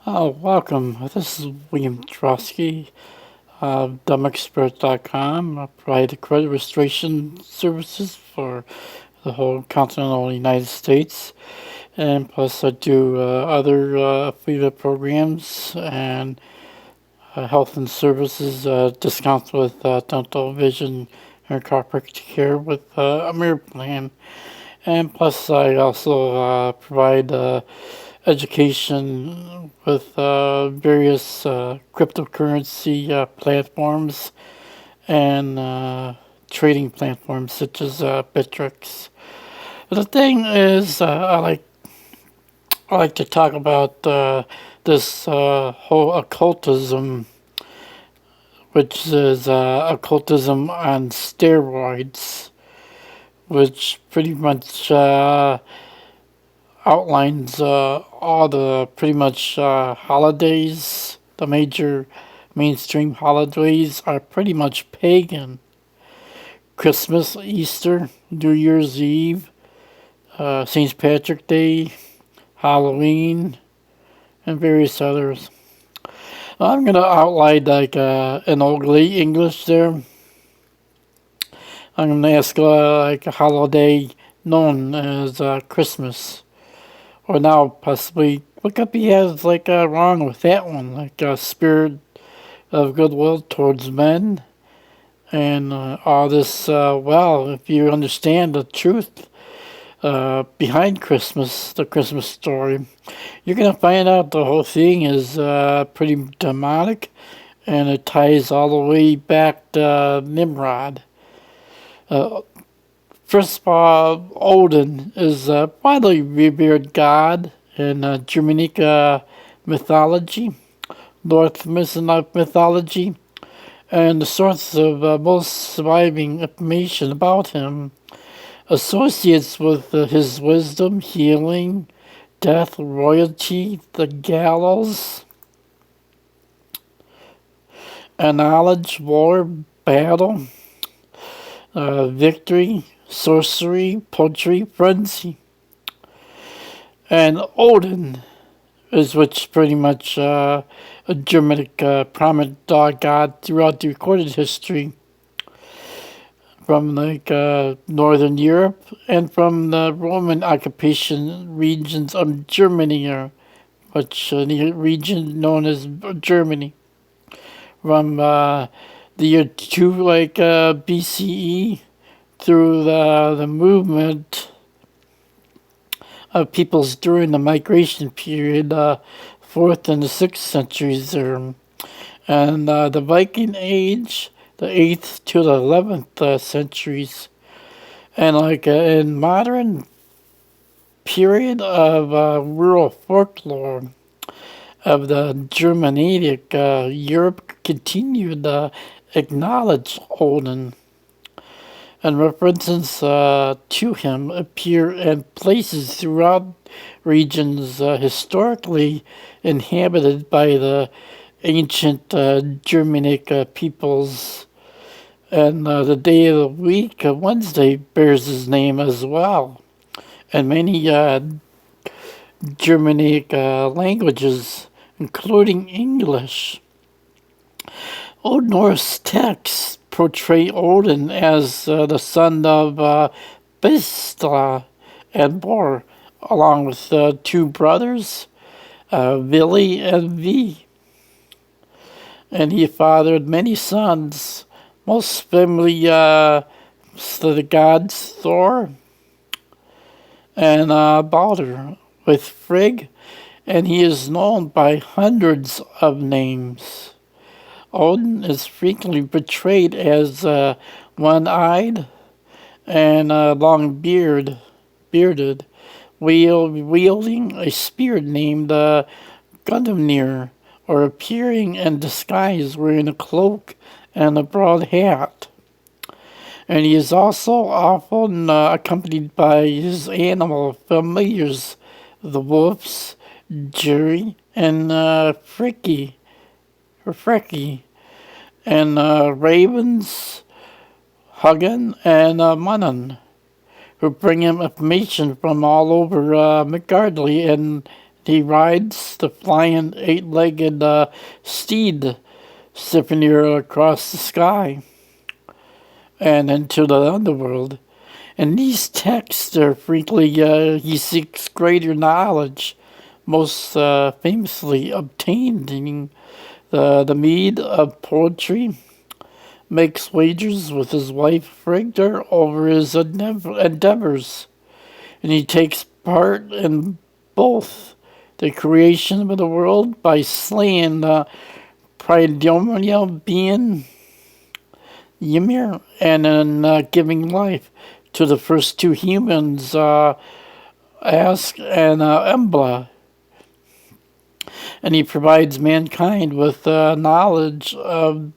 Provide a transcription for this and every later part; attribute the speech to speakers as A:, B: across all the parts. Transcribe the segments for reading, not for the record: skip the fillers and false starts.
A: Welcome. This is William Trosky, dumbexpert.com. I provide credit restoration services for the whole continental United States. And plus I do other affiliate programs and health and services, discounts with dental, vision, and chiropractic care with a mirror plan. And plus I also provide education with various cryptocurrency platforms and trading platforms such as Bittrex. The thing is, I like to talk about this whole occultism, which is occultism on steroids, which pretty much outlines all the pretty much holidays. The major mainstream holidays are pretty much pagan. Christmas, Easter, New Year's Eve, St. Patrick's Day, Halloween, and various others. I'm going to outline like in old English there. I'm going to ask like a holiday known as Christmas. Or now possibly what could be has like wrong with that one, like a spirit of goodwill towards men and all this. Well, if you understand the truth behind Christmas, the Christmas story, you're gonna find out the whole thing is pretty demonic, and it ties all the way back to Nimrod. Uh, First of all, Odin is a widely revered god in Germanic mythology, Norse mythology, and the source of most surviving information about him associates with his wisdom, healing, death, royalty, the gallows, and knowledge, war, battle, victory, sorcery, poetry, frenzy. And Odin is which pretty much a Germanic prominent god throughout the recorded history from like Northern Europe and from the Roman occupation regions of Germany, or which the region known as Germany, from the year 2 like BCE through the movement of peoples during the migration period, 4th and the 6th centuries there, and the Viking Age, the 8th to the 11th centuries, and like in modern period of rural folklore of the Germanic Europe continued to acknowledge Odin, and references to him appear in places throughout regions historically inhabited by the ancient Germanic peoples. And the day of the week, Wednesday, bears his name as well. And many Germanic languages, including English. Old Norse texts portray Odin as the son of Bistra and Bor, along with two brothers, Vili and Vi. And he fathered many sons, most famously to the gods Thor and Balder, with Frigg, and he is known by hundreds of names. Odin is frequently portrayed as one-eyed and long-bearded, wielding a spear named Gungnir, or appearing in disguise wearing a cloak and a broad hat. And he is also often accompanied by his animal familiars, the wolves, Jerry, and Freki, and ravens, Hugin, and Munnan, who bring him information from all over Midgardly and He rides the flying eight-legged steed, sniffing across the sky and into the underworld. In these texts, frequently he seeks greater knowledge, most famously obtaining the meed of poetry, makes wagers with his wife Frigga over his endeavors, and he takes part in both the creation of the world by slaying the primordial being Ymir, and in giving life to the first two humans, Ask and Embla. And he provides mankind with knowledge of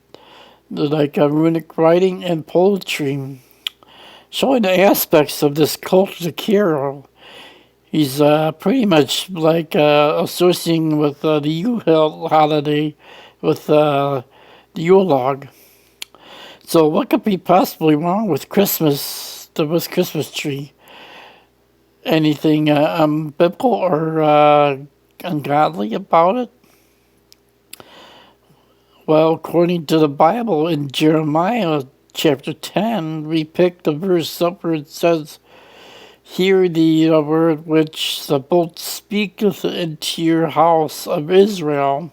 A: runic writing and poetry, showing the aspects of this cultic hero. He's pretty much associating with the Yule holiday with the Yule log. So what could be possibly wrong with Christmas, with Christmas tree? Anything biblical or ungodly about it? Well, according to the Bible in Jeremiah chapter 10, we pick the verse up where it says, "Hear the word which the bolt speaketh into your house of Israel.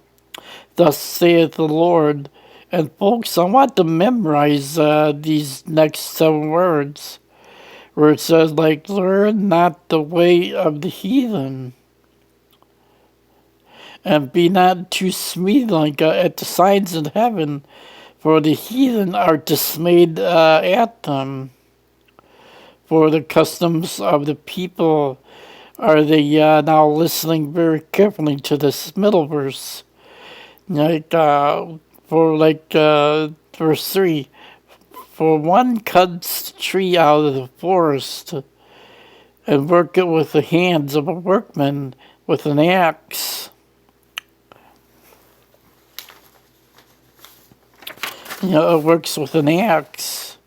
A: Thus saith the Lord." And folks, I want to memorize these next 7 words, where it says, learn not the way of the heathen, and be not too smitten at the signs in heaven, for the heathen are dismayed at them. For the customs of the people are they now listening very carefully to this middle verse. Verse 3, for one cuts the tree out of the forest and work it with the hands of a workman with an axe. It works with an axe.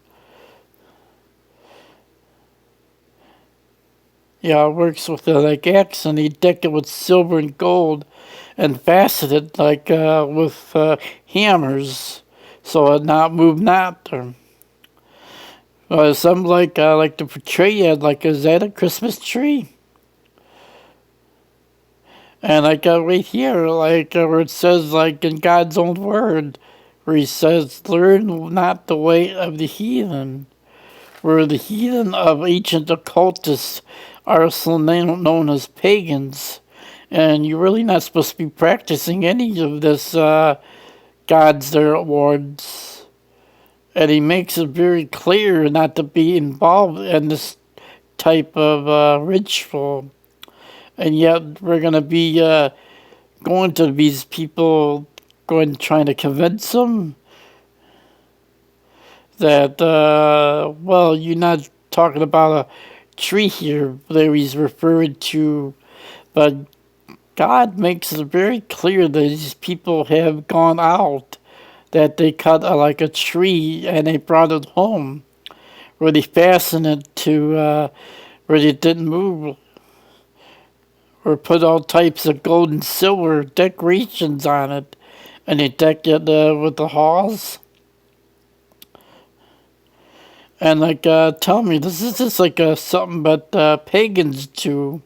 A: It works with an axe, and he deck it with silver and gold and fasten it with hammers, so it not move not. Some like to portray it is that a Christmas tree? And right here, where it says in God's own word, where he says, learn not the way of the heathen, where the heathen of ancient occultists are also known as pagans. And you're really not supposed to be practicing any of this gods, their words. And he makes it very clear not to be involved in this type of ritual. And yet we're going to be going to these people, trying to convince them that, you're not talking about a tree here that he's referring to, but God makes it very clear that these people have gone out, that they cut a tree and they brought it home, where they fastened it to where it didn't move, or put all types of gold and silver decorations on it, and they decked it with the halls. And tell me, this is just something but pagans do.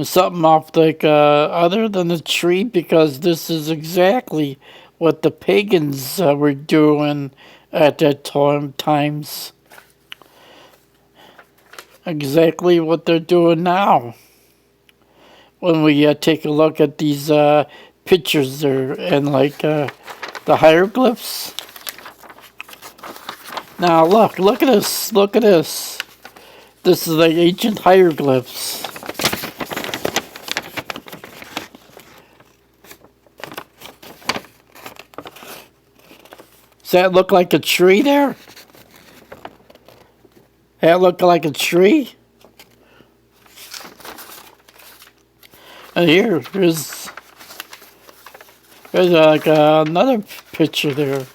A: Something off other than the tree, because this is exactly what the pagans were doing at that times. Exactly what they're doing now. When we take a look at these pictures there and the hieroglyphs. Now look at this, This is ancient hieroglyphs. Does that look like a tree there? That look like a tree? And here's another picture there.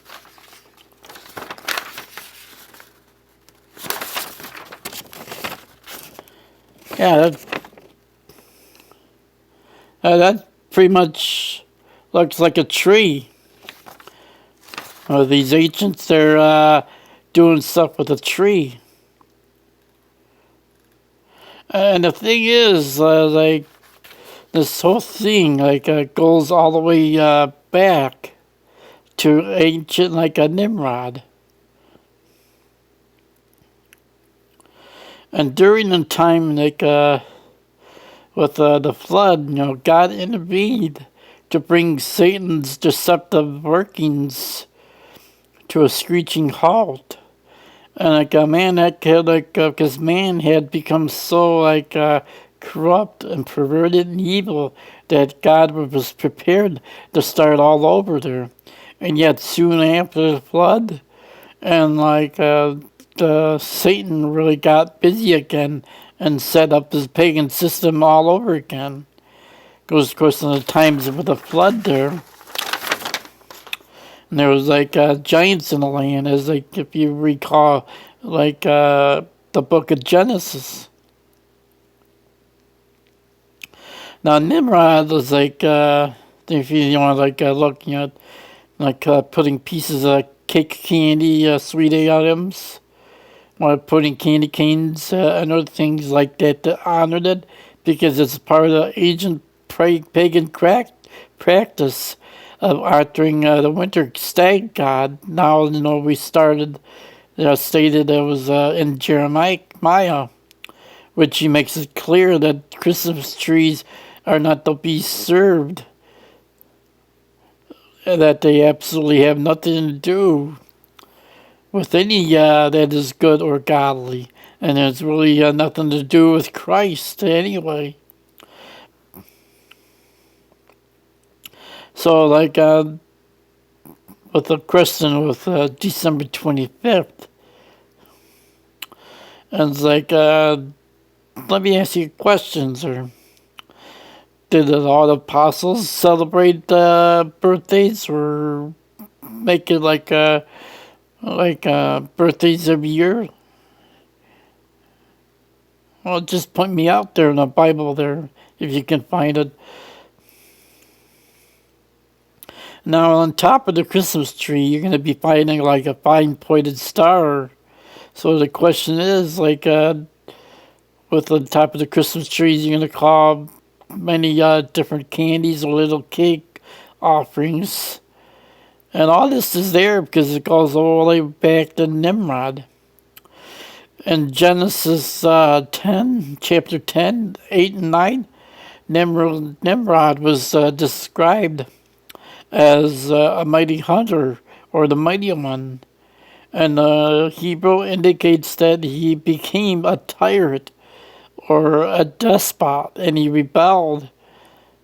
A: Yeah, That pretty much looks like a tree. These ancients, they're doing stuff with a tree. And the thing is, like, this whole thing, like, goes all the way back to ancient, like, a Nimrod. And during the time, like, with the flood, God intervened to bring Satan's deceptive workings to a screeching halt. And like a man that could, like, because man had become so like corrupt and perverted and evil that God was prepared to start all over there. And yet soon after the flood, and like Satan really got busy again and set up his pagan system all over again. Goes, of course, in the times of the flood there. And there was like giants in the land, as like if you recall, like the book of Genesis. Now Nimrod was like, if you want like looking at like putting pieces of cake candy, sweet items, or putting candy canes and other things like that to honor it, because it's part of the ancient pagan practice of honoring the winter stag god. Now, we started, stated it was in Jeremiah, which he makes it clear that Christmas trees are not to be served, that they absolutely have nothing to do with any that is good or godly, and there's really nothing to do with Christ anyway. So, like, with the question with December 25th, and it's like, let me ask you questions, or did all the apostles celebrate birthdays, or make it like birthdays every year? Well, just point me out there in the Bible there, if you can find it. Now, on top of the Christmas tree, you're going to be finding like a fine pointed star. So the question is, like, with the top of the Christmas trees, you're going to call many different candies or little cake offerings. And all this is there because it goes all the way back to Nimrod. In Genesis 10, chapter 10, 8 and 9, Nimrod was described as a mighty hunter, or the mighty one. And Hebrew indicates that he became a tyrant or a despot, and he rebelled.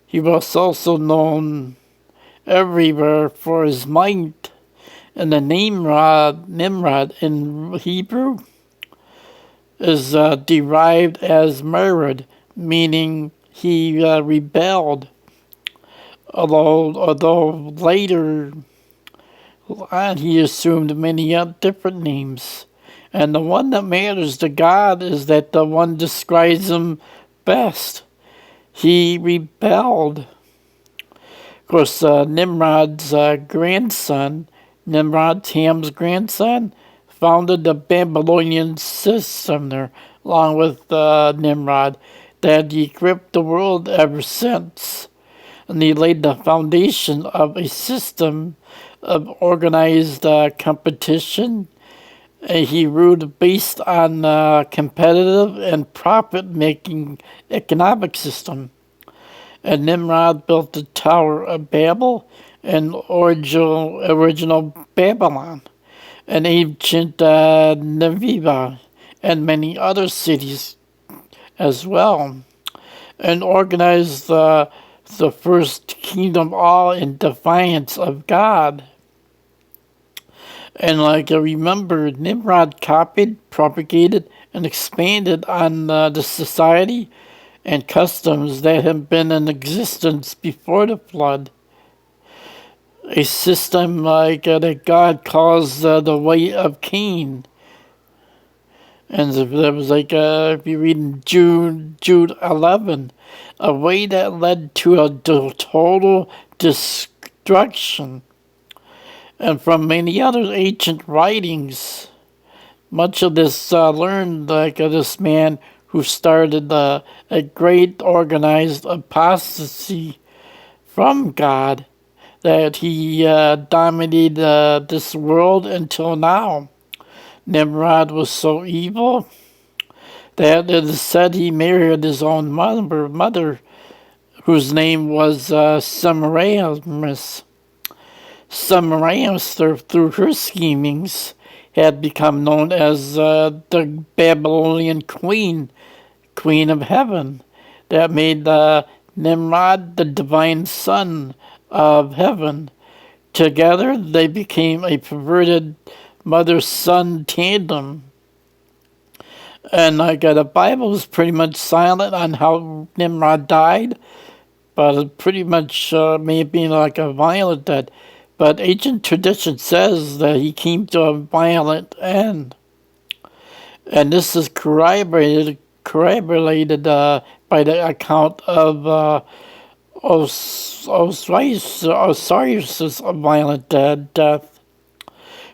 A: He was also known everywhere for his might. And the name Nimrod in Hebrew is derived as Nimrod, meaning he rebelled. Although later on he assumed many different names. And the one that matters to God is that the one describes him best. He rebelled. Of course, Nimrod's grandson, Ham's grandson, founded the Babylonian system there, along with Nimrod, that he gripped the world ever since. And he laid the foundation of a system of organized competition. He ruled based on competitive and profit-making economic system. And Nimrod built the Tower of Babel and original Babylon, and ancient Nineveh, and many other cities as well, and organized the first kingdom all in defiance of God. And like remember, Nimrod copied, propagated, and expanded on the society and customs that had been in existence before the flood. A system like that God calls the way of Cain. And there was like, if you read in Jude 11, a way that led to a total destruction. And from many other ancient writings, much of this learned like this man who started a great organized apostasy from God, that he dominated this world until now. Nimrod was so evil that it is said he married his own mother, whose name was Semiramis. Semiramis, through her schemings, had become known as the Babylonian queen of heaven, that made Nimrod the divine son of heaven. Together, they became a perverted mother-son tandem. And the Bible is pretty much silent on how Nimrod died, but it pretty much may have been like a violent death. But ancient tradition says that he came to a violent end. And this is corroborated by the account of Osiris' violent death,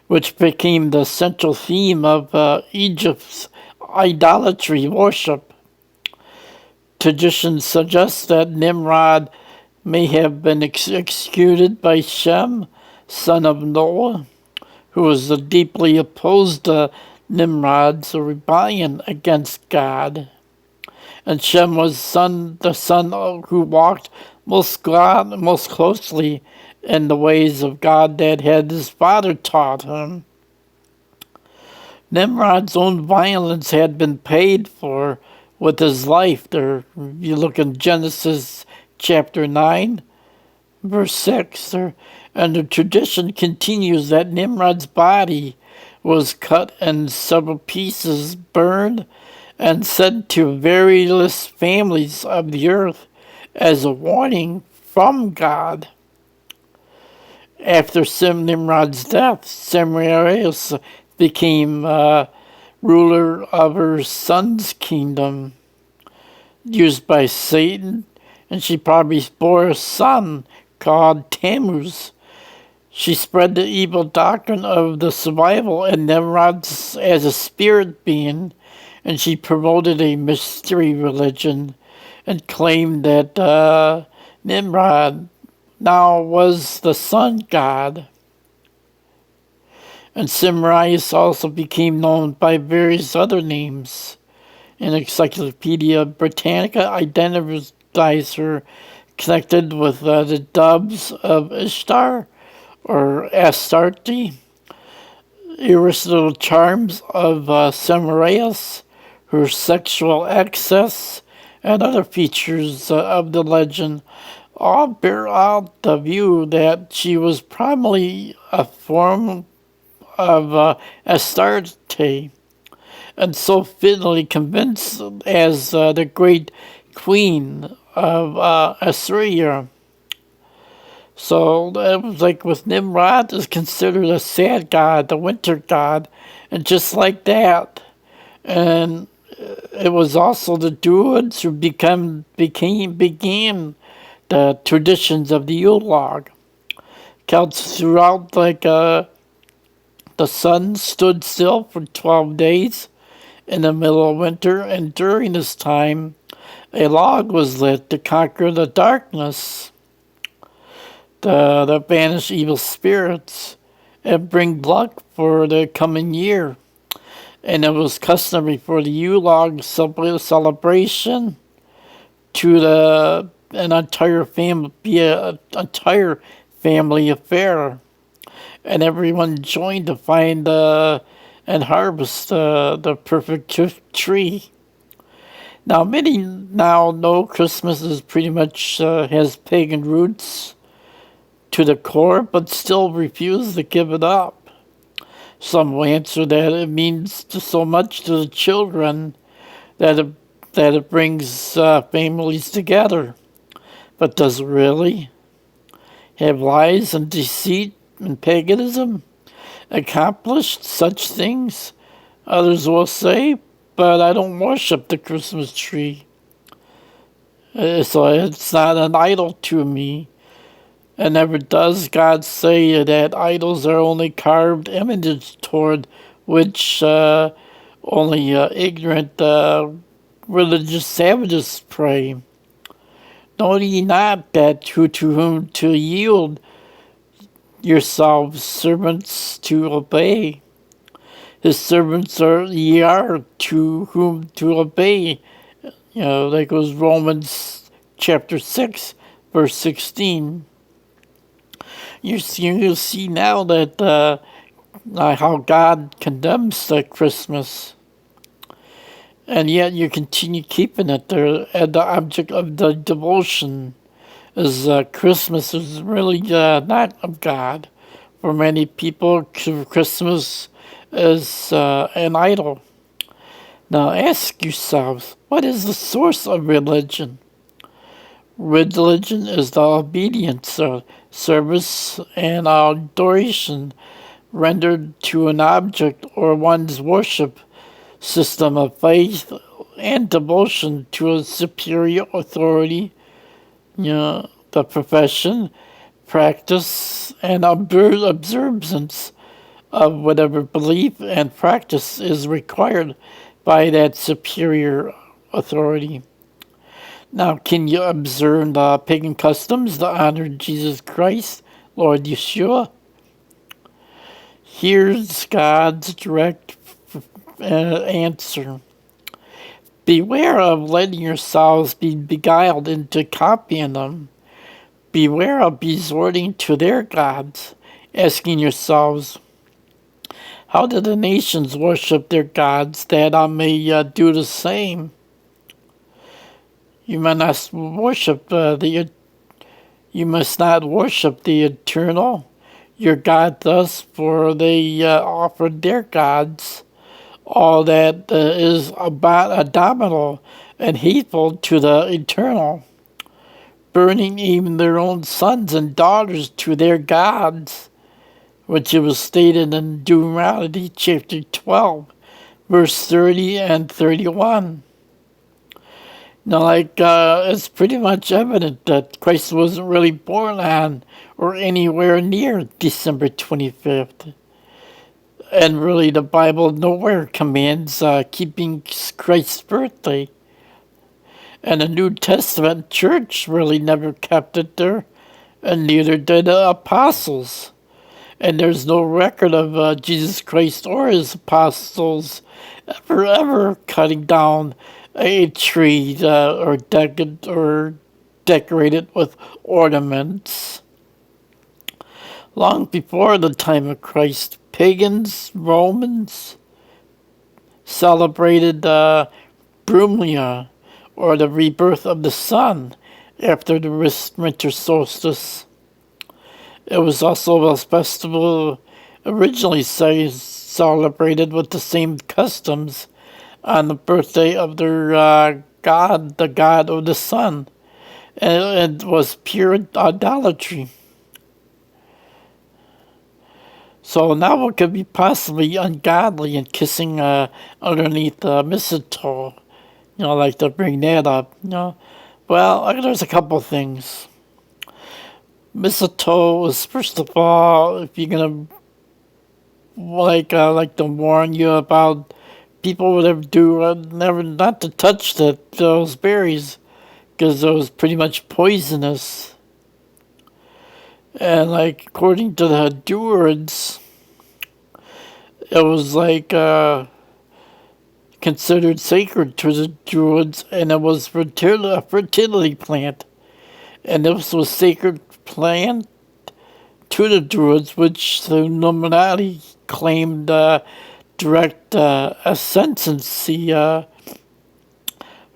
A: which became the central theme of Egypt's idolatry worship. Tradition suggests that Nimrod may have been executed by Shem, son of Noah, who was deeply opposed to Nimrod's rebellion against God. And Shem was the son who walked most closely in the ways of God that had his father taught him. Nimrod's own violence had been paid for with his life. There, you look in Genesis chapter 9, verse 6, and the tradition continues that Nimrod's body was cut in several pieces, burned, and sent to various families of the earth as a warning from God. After Nimrod's death, Semiramis became ruler of her son's kingdom, used by Satan, and she probably bore a son called Tammuz. She spread the evil doctrine of the survival of Nimrod as a spirit being, and she promoted a mystery religion and claimed that Nimrod now was the sun god. And Semiramis also became known by various other names. In Encyclopedia Britannica identifies her connected with the doves of Ishtar or Astarte, irresistible charms of Semiramis, her sexual excess, and other features of the legend all bear out the view that she was probably a form of Astarte, and so fittingly convinced as the great queen of Assyria. So it was like with Nimrod is considered a sad god, the winter god, and just like that. And it was also the Druids who began the traditions of the Yule log. Celts throughout the sun stood still for 12 days in the middle of winter, and during this time, a log was lit to conquer the darkness, to banish evil spirits, and bring luck for the coming year. And it was customary for the Yule log celebration to an entire family affair. And everyone joined to find and harvest the perfect tree. Now, many now know Christmas is pretty much has pagan roots to the core, but still refuse to give it up. Some will answer that it means so much to the children that it brings families together. But does it really? Have lies and deceit and paganism accomplished such things? Others will say, but I don't worship the Christmas tree. So it's not an idol to me. And never does God say that idols are only carved images toward which only ignorant religious savages pray. Know ye not that to whom to yield yourselves servants to obey? His servants are to whom to obey. That goes Romans chapter 6, verse 16. You'll see now that how God condemns the Christmas, and yet you continue keeping it there, and the object of the devotion is Christmas is really not of God. For many people, Christmas is an idol. Now ask yourselves, what is the source of religion? Religion is the obedience, service, and adoration rendered to an object or one's worship system of faith and devotion to a superior authority, the profession, practice, and observance of whatever belief and practice is required by that superior authority. Now, can you observe the pagan customs to honor Jesus Christ, Lord Yeshua? Here's God's direct answer. Beware of letting yourselves be beguiled into copying them. Beware of resorting to their gods, asking yourselves, how do the nations worship their gods that I may do the same? You must not worship the eternal, your God thus, for they offered their gods all that is abominable and hateful to the eternal, burning even their own sons and daughters to their gods, which it was stated in Deuteronomy chapter 12, verse 30 and 31. Now, it's pretty much evident that Christ wasn't really born on or anywhere near December 25th. And really, the Bible nowhere commands keeping Christ's birthday. And the New Testament church really never kept it there, and neither did the apostles. And there's no record of Jesus Christ or his apostles ever cutting down a tree or decorate it with ornaments. Long before the time of Christ, pagans, Romans, celebrated Brumalia, or the rebirth of the sun, after the winter solstice. It was also a festival originally celebrated with the same customs on the birthday of their god, the god of the sun, and it was pure idolatry. So now it could be possibly ungodly in kissing underneath mistletoe, like to bring that up. Well, there's a couple things. Mistletoe is, first of all, if you're gonna like to warn you about people would ever do never not to touch those berries, because those pretty much poisonous. And according to the Druids, it was considered sacred to the Druids, and it was a fertility plant. And this was sacred plant to the Druids, which the Illuminati claimed direct ascendancy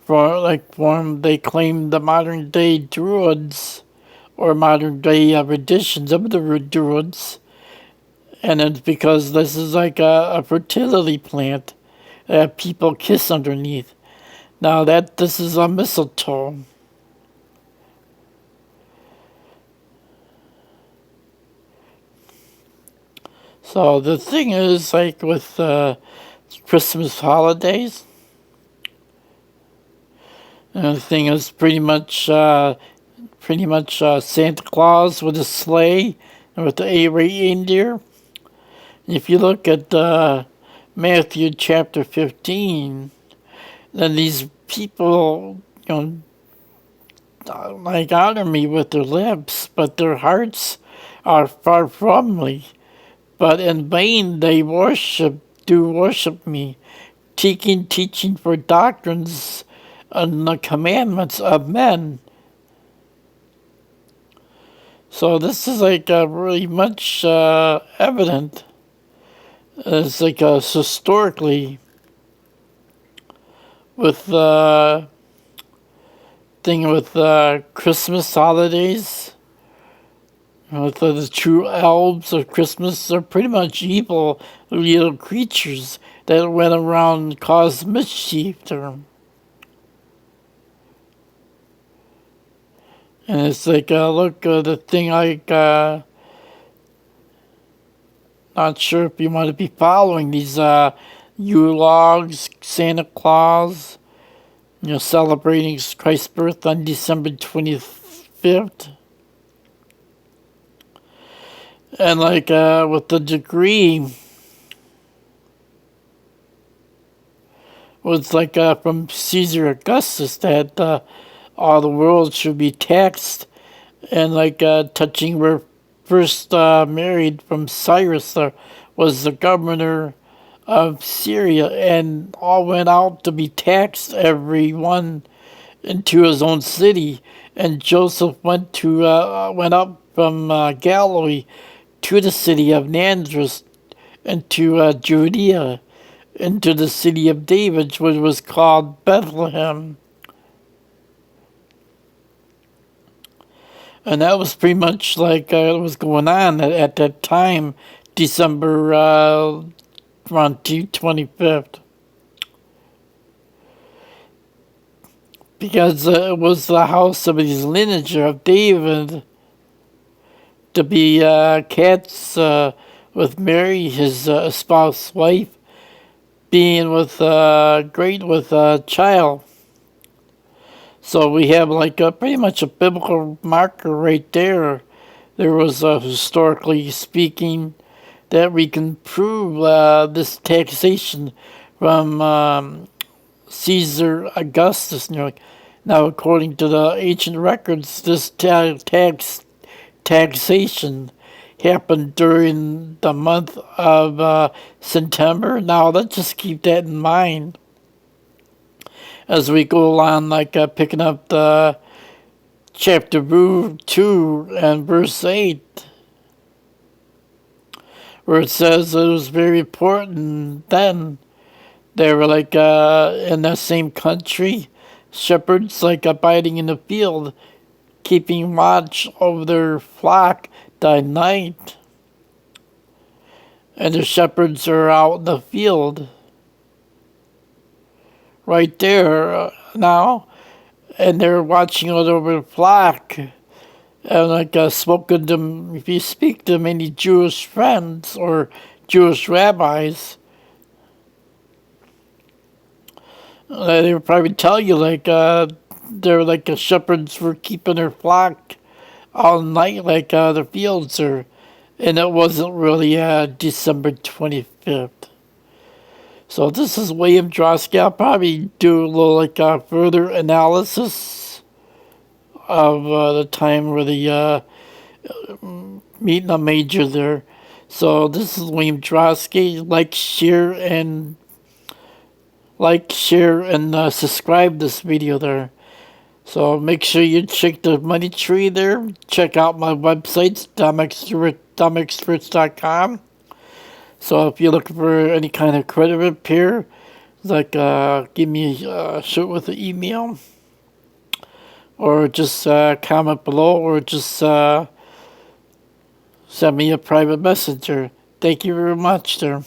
A: from. They claimed the modern day Druids, or modern day renditions of the Druids, and it's because this is a fertility plant that people kiss underneath. Now this is a mistletoe. So the thing is, with Christmas holidays. And the thing is pretty much Santa Claus with a sleigh and with the reindeer. If you look at Matthew chapter 15, then these people, like honor me with their lips, but their hearts are far from me. But in vain they do worship me, teaching for doctrines and the commandments of men. So this is like really much evident. It's like historically with thing with Christmas holidays. With the true elves of Christmas are pretty much evil little creatures that went around and caused mischief to them. And it's like, look, the thing like, not sure if you want to be following these Yule logs, Santa Claus, celebrating Christ's birth on December 25th. And like with the decree, was like from Caesar Augustus that all the world should be taxed, and like touching where first married from Cyrus was the governor of Syria, and all went out to be taxed, everyone into his own city. And Joseph went up from Galilee to the city of Nazareth, into Judea, into the city of David, which was called Bethlehem. And that was pretty much like what was going on at that time, December around 25th. Because it was the house of his lineage of David to be cats with Mary, his espoused wife, being with great with a child. So we have like pretty much a biblical marker right there. There was historically speaking that we can prove this taxation from Caesar Augustus. Now, according to the ancient records, this taxation happened during the month of September. Now, let's just keep that in mind as we go along, like picking up the chapter 2 and verse 8, where it says it was very important then. They were like in the same country, shepherds like abiding in the field, keeping watch over their flock by night. And the shepherds are out in the field right there now, and they're watching over the flock. And like spoken to them, if you speak to many Jewish friends or Jewish rabbis, they would probably tell you like they're like the shepherds were keeping their flock all night, like the fields are, and it wasn't really December 25th. So this is William Drosky. I'll probably do a little like further analysis of the time where the meeting a major there. So this is William Drosky. Like, share, and subscribe this video there. So make sure you check the money tree there. Check out my websites, dumbexperts.com. So if you're looking for any kind of credit repair, like give me a shoot with an email, or just comment below, or just send me a private messenger. Thank you very much there.